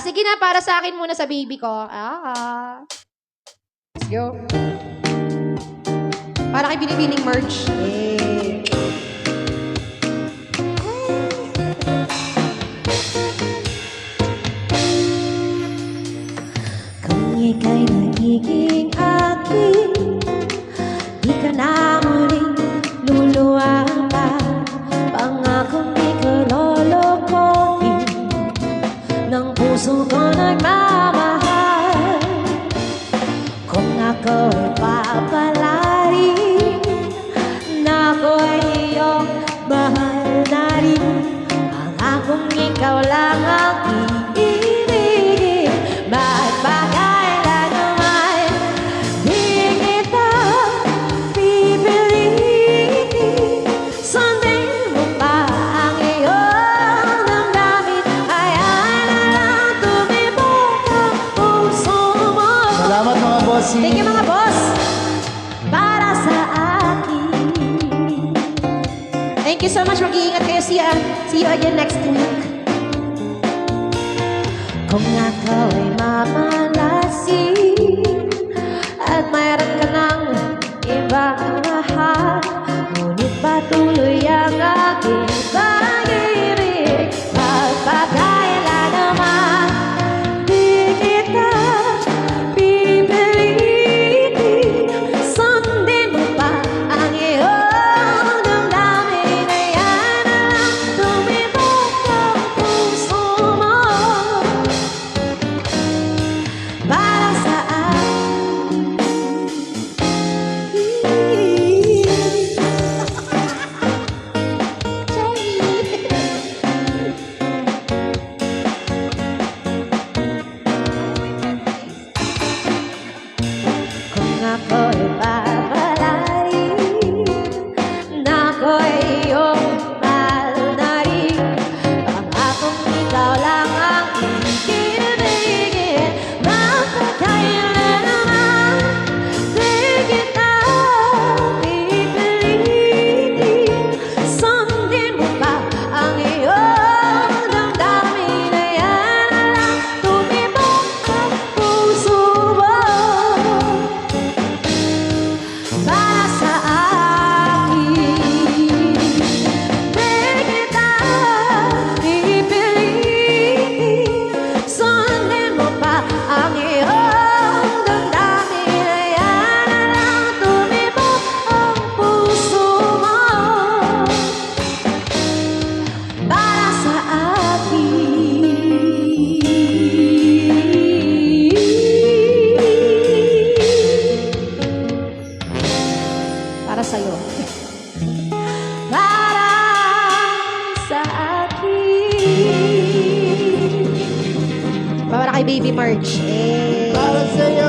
Sige na, para sa akin muna sa baby ko. Let's go. Para kay binibining merch. Kung ika'y nagiging akin, di ka na muling luluwang pa. Pangakong di ka lolokohin ng puso ko nagmamahal. Kung ako'y papalarin, na ako'y iyong mahal na rin. Pangakong ikaw lang ang iibigin, magpakailanman. Di kita pipilitin, sundin mo pa ang iyong damdamin. Hayaan na lang tumibok ang puso mo. Salamat mga bossy. Thank you mga boss. Para sa akin. Thank you so much. Mag-iingat kayo. See you again next week. Kung ako'y mamalasin at mayroon ka ng ibang mahal, ngunit patuloy ang aking pag-ibig. Magpakailanman, di kita pipilitin, sundin mo pa ang iyong damdamin. Hayaan na lang tumibok ang puso mo. Para sa akin. Kung ako'y babalarin, na ako'y iyong mahal na rin. Pangakong ikaw lang ang iibigin, magpakailanman. Di kita pipilitin, sundin mo pa ang iyong damdamin. Hayaan na lang tumibok ang puso mo. Para sa akin, di kita pipilitin, sundin mo pa ang iyong damdamin. Hayaan na lang tumibok ang puso mo. Para sa akin. Para sa'yo. Para sa akin. Para kay baby merch. Para sa'yo.